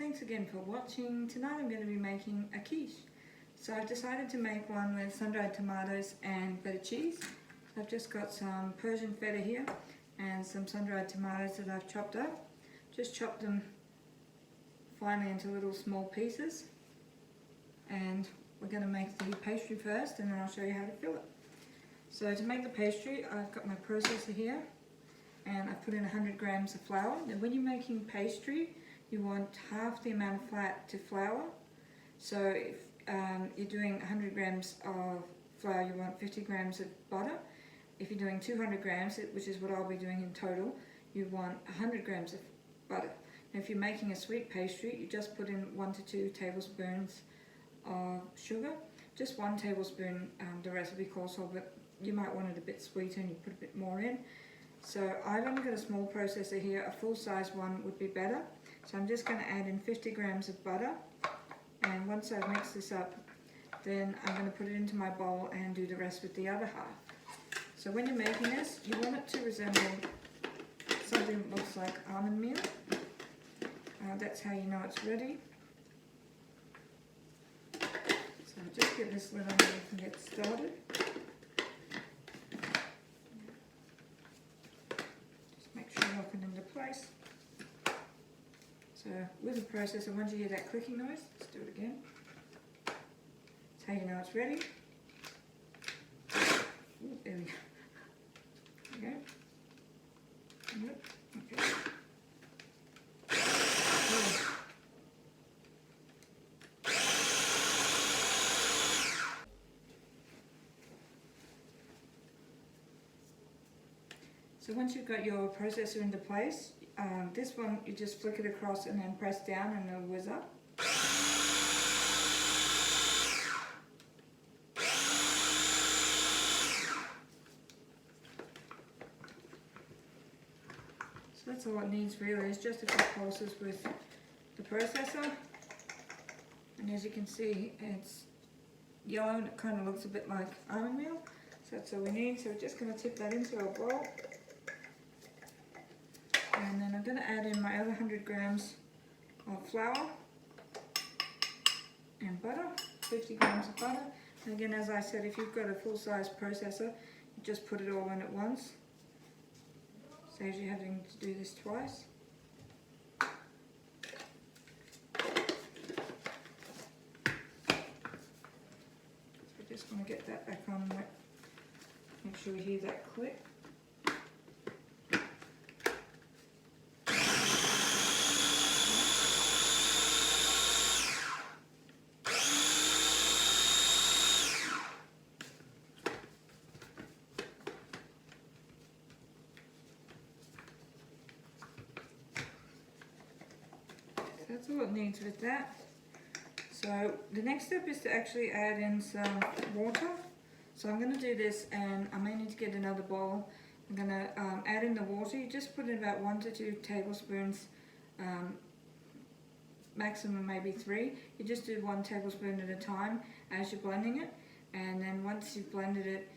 thanks again for watching. Tonight I'm going to be making a quiche. So I've decided to make one with sun-dried tomatoes and feta cheese. So I've just got some Persian feta here and some sun-dried tomatoes that I've chopped up. Just chopped them finely into little small pieces. And we're going to make the pastry first and then I'll show you how to fill it. So to make the pastry, I've got my processor here and I've put in 100 grams of flour. Now when you're making pastry, you want half the amount of fat to flour. So if you're doing 100 grams of flour, you want 50 grams of butter. If you're doing 200 grams, which is what I'll be doing in total, you want 100 grams of butter. Now if you're making a sweet pastry, you just put in 1 to 2 tablespoons of sugar. Just 1 tablespoon, the recipe calls for, but you might want it a bit sweeter and you put a bit more in. So I've only got a small processor here, a full-size one would be better. So I'm just going to add in 50 grams of butter, and once I've mixed this up, then I'm going to put it into my bowl and do the rest with the other half. So when you're making this, you want it to resemble something that looks like almond meal. That's how you know it's ready. So just get this lid on and get started. Lock it into place. So with the processor, once you hear that clicking noise, let's do it again. That's how you know it's ready. Ooh, there we go. There we go. Yep. Okay. So once you've got your processor into place, this one you just flick it across and then press down and it'll whiz up. So that's all it needs really, is just a few pulses with the processor. And as you can see, it's yellow and it kind of looks a bit like almond meal. So that's all we need. So we're just going to tip that into our bowl. And then I'm going to add in my other 100 grams of flour and butter, 50 grams of butter. And again, as I said, if you've got a full-size processor, you just put it all in at once. Saves you having to do this twice. So I just want to get that back on, make sure we hear that click. That's all it needs with that. So the next step is to actually add in some water. So I'm going to do this, and I may need to get another bowl. I'm going to add in the water. You just put in about 1 to 2 tablespoons, maximum maybe 3. You just do 1 tablespoon at a time as you're blending it, and then once you've blended it,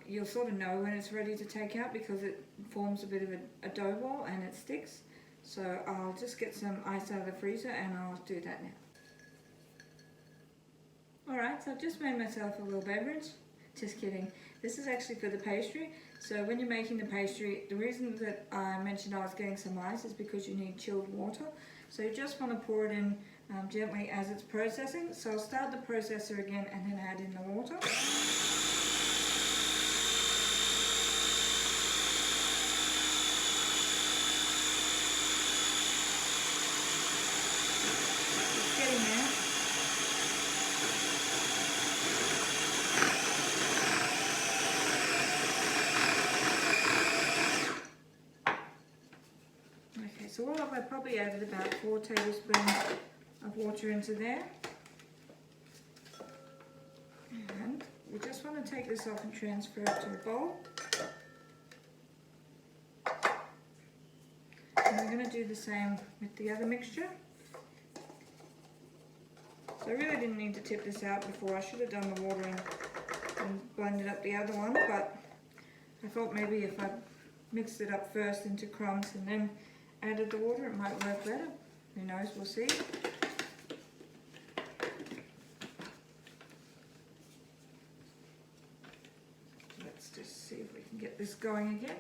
you'll sort of know when it's ready to take out because it forms a bit of a dough ball and it sticks. So I'll just get some ice out of the freezer and I'll do that now. Alright, so I've just made myself a little beverage. Just kidding. This is actually for the pastry. So when you're making the pastry, the reason that I mentioned I was getting some ice is because you need chilled water. So you just want to pour it in gently as it's processing. So I'll start the processor again and then add in the water. So what I probably added about 4 tablespoons of water into there. And we just want to take this off and transfer it to a bowl. And we're going to do the same with the other mixture. So I really didn't need to tip this out before. I should have done the water and blended up the other one, but I thought maybe if I mixed it up first into crumbs and then added the water, it might work better. Who knows, we'll see. Let's just see if we can get this going again.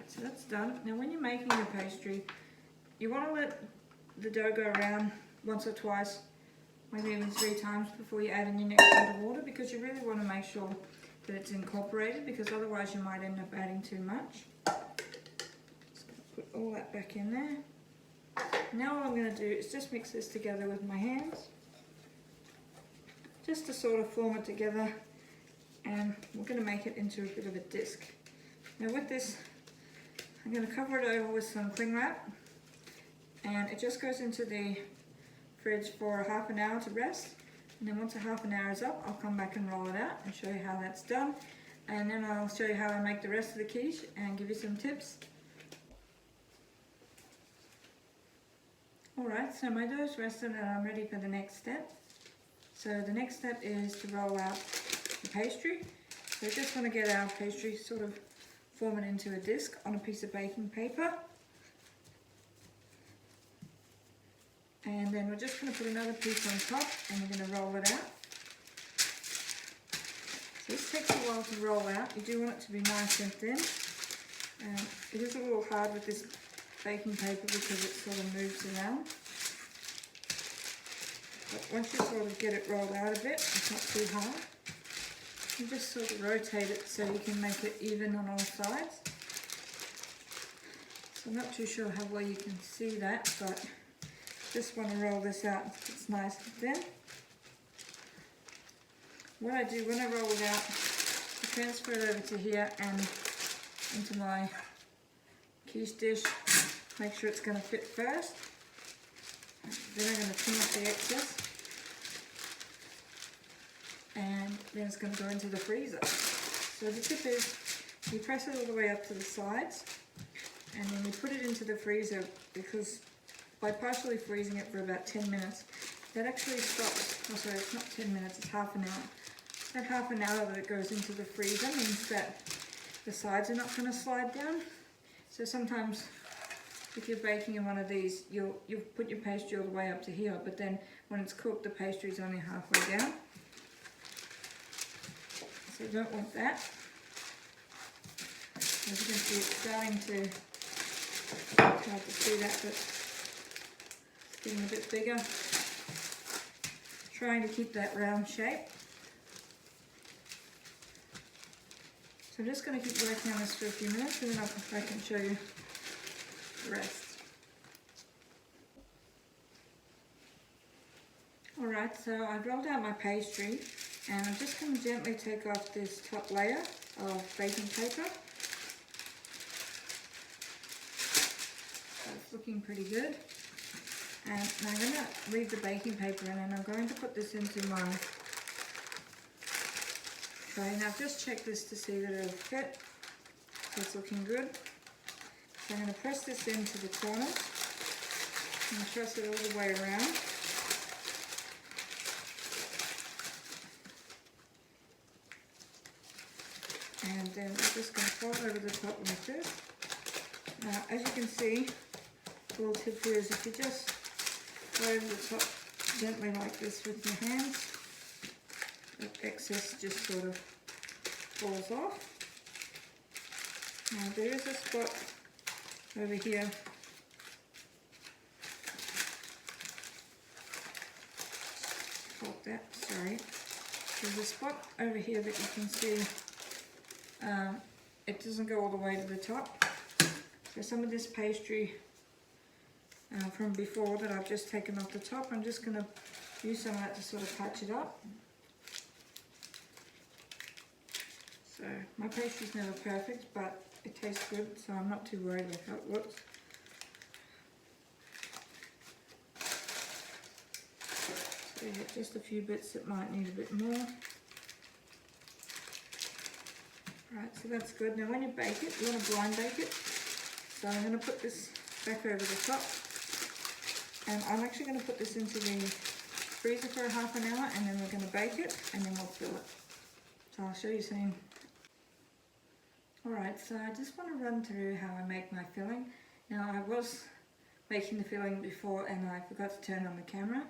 So that's done. Now when you're making your pastry, you want to let the dough go around once or twice, maybe even 3 times before you add in your next pot of water, because you really want to make sure that it's incorporated, because otherwise you might end up adding too much. Just going to put all that back in there. Now what I'm going to do is just mix this together with my hands, just to sort of form it together, and we're going to make it into a bit of a disc. Now with this, I'm going to cover it over with some cling wrap, and it just goes into the fridge for half an hour to rest, and then once a half an hour is up, I'll come back and roll it out and show you how that's done, and then I'll show you how I make the rest of the quiche and give you some tips. Alright, so my dough's rested and I'm ready for the next step. So the next step is to roll out the pastry. So I just want to get our pastry sort of form it into a disc on a piece of baking paper, and then we're just going to put another piece on top and we're going to roll it out. So this takes a while to roll out. You do want it to be nice and thin. It is a little hard with this baking paper because it sort of moves around, but once you sort of get it rolled out a bit, it's not too hard. You just sort of rotate it so you can make it even on all sides. So I'm not too sure how well you can see that, but just want to roll this out so it's nice and thin. What I do when I roll it out, I transfer it over to here and into my quiche dish. Make sure it's going to fit first. Then I'm going to trim off the excess. And then it's going to go into the freezer. So the tip is, you press it all the way up to the sides, and then you put it into the freezer, because by partially freezing it for about 10 minutes, that actually stops, oh sorry, it's not 10 minutes, it's half an hour. That half an hour that it goes into the freezer means that the sides are not going to slide down. So sometimes if you're baking in one of these, you'll put your pastry all the way up to here, but then when it's cooked, the pastry is only halfway down. So you don't want that. As you can see, it's starting to, it's hard to see that, but it's getting a bit bigger. Trying to keep that round shape. So I'm just going to keep working on this for a few minutes, and then I'll come back and show you the rest. Alright, so I've rolled out my pastry, and I'm just going to gently take off this top layer of baking paper. So it's looking pretty good. And I'm going to leave the baking paper in, and I'm going to put this into my tray. Now I've just checked this to see that it'll fit. So it's looking good. So I'm going to press this into the corners and press it all the way around. And then I'm just going to fold over the top like this. Now, as you can see, the little tip here is if you just go over the top gently like this with your hands, the excess just sort of falls off. Now there is a spot over here sorry. There's a spot over here that you can see. It doesn't go all the way to the top. So some of this pastry from before that I've just taken off the top, I'm just going to use some of that to sort of patch it up. So my pastry's never perfect, but it tastes good, so I'm not too worried about how it looks. So yeah, just a few bits that might need a bit more. Right, so that's good. Now when you bake it, you want to blind bake it. So I'm going to put this back over the top. And I'm actually going to put this into the freezer for half an hour, and then we're going to bake it, and then we'll fill it. So I'll show you soon. Alright, so I just want to run through how I make my filling. Now I was making the filling before and I forgot to turn on the camera,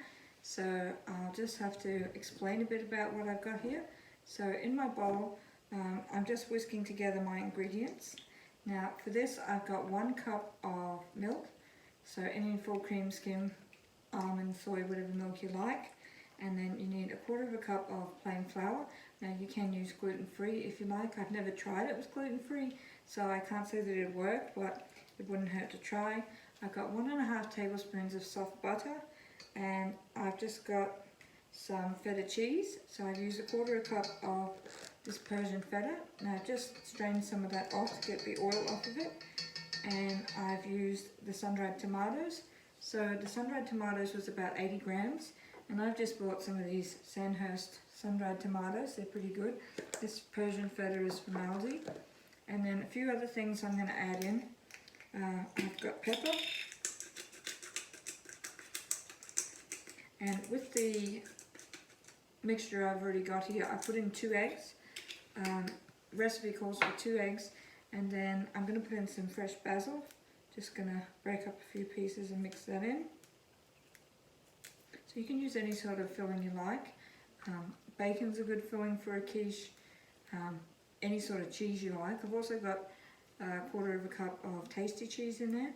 so I'll just have to explain a bit about what I've got here. So in my bowl, I'm just whisking together my ingredients. Now for this I've got 1 cup of milk, so any full cream, skim, almond, soy, whatever milk you like. And then you need 1/4 cup of plain flour. Now you can use gluten-free if you like. I've never tried it with gluten-free, so I can't say that it worked, but it wouldn't hurt to try. I've got 1½ tablespoons of soft butter, and I've just got some feta cheese. So I've used 1/4 cup of this Persian feta. Now I've just strained some of that off to get the oil off of it. And I've used the sun-dried tomatoes. So the sun-dried tomatoes was about 80 grams. And I've just bought some of these Sandhurst sun-dried tomatoes. They're pretty good. This Persian feta is from Aldi. And then a few other things I'm going to add in. I've got pepper. And with the mixture I've already got here, I put in 2 eggs. Recipe calls for 2 eggs. And then I'm going to put in some fresh basil. Just going to break up a few pieces and mix that in. So you can use any sort of filling you like. Bacon's a good filling for a quiche. Any sort of cheese you like. I've also got 1/4 cup of tasty cheese in there.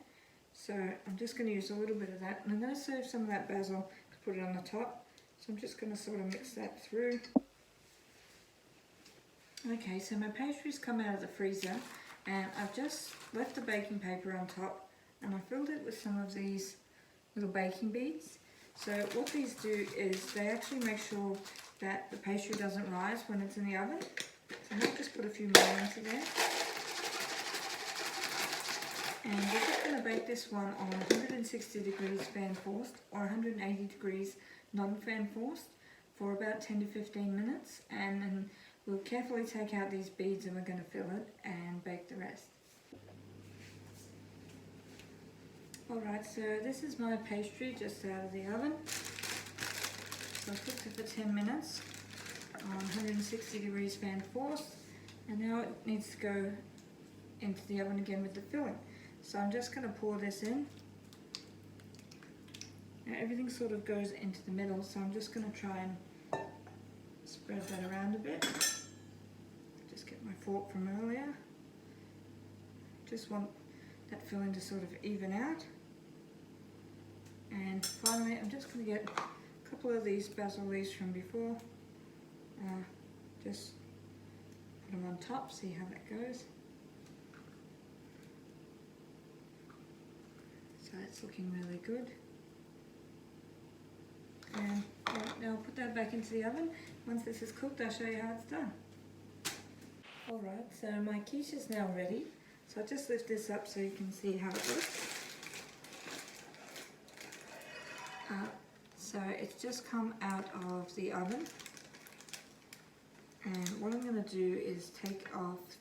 So I'm just going to use a little bit of that. And I'm going to serve some of that basil to put it on the top. So I'm just going to sort of mix that through. Okay, so my pastry's come out of the freezer. And I've just left the baking paper on top. And I filled it with some of these little baking beads. So what these do is they actually make sure that the pastry doesn't rise when it's in the oven. So I might just put a few more into there. And we're just going to bake this one on 160 degrees fan forced or 180 degrees non-fan forced for about 10 to 15 minutes. And then we'll carefully take out these beads and we're going to fill it and bake the rest. Alright, so this is my pastry just out of the oven. So I cooked it for 10 minutes on 160 degrees fan forced, and now it needs to go into the oven again with the filling. So I'm just going to pour this in. Now everything sort of goes into the middle, so I'm just going to try and spread that around a bit. Just get my fork from earlier. Just want that filling to sort of even out. And finally, I'm just going to get a couple of these basil leaves from before. Just put them on top, see how that goes. So it's looking really good. And now I'll put that back into the oven. Once this is cooked, I'll show you how it's done. Alright, so my quiche is now ready. So I'll just lift this up so you can see how it looks. So it's just come out of the oven, and what I'm going to do is take off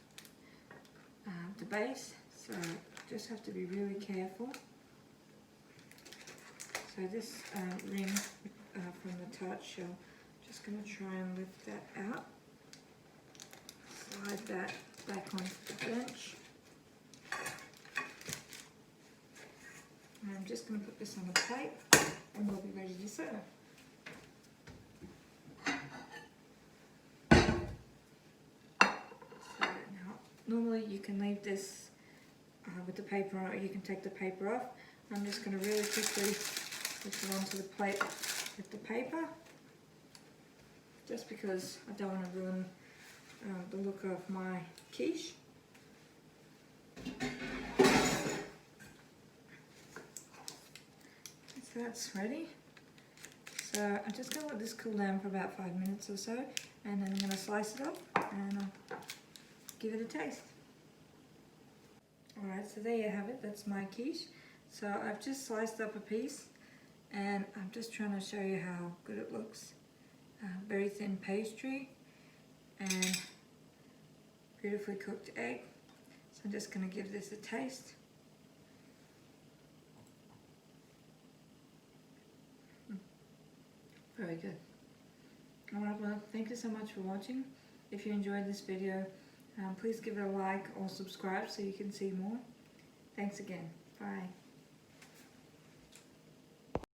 the base, so just have to be really careful. So this ring from the tart shell, just going to try and lift that out, slide that back onto the bench. And I'm just going to put this on a plate and we'll be ready to serve. So now, normally you can leave this with the paper on, or you can take the paper off. I'm just going to really quickly put it onto the plate with the paper, just because I don't want to ruin the look of my quiche. So that's ready. So I'm just going to let this cool down for about 5 minutes or so, and then I'm going to slice it up and I'll give it a taste. Alright, so there you have it, that's my quiche. So I've just sliced up a piece and I'm just trying to show you how good it looks. Very thin pastry and beautifully cooked egg. So I'm just going to give this a taste. very good. Alright, well, thank you so much for watching. If you enjoyed this video, please give it a like or subscribe so you can see more. Thanks again. Bye.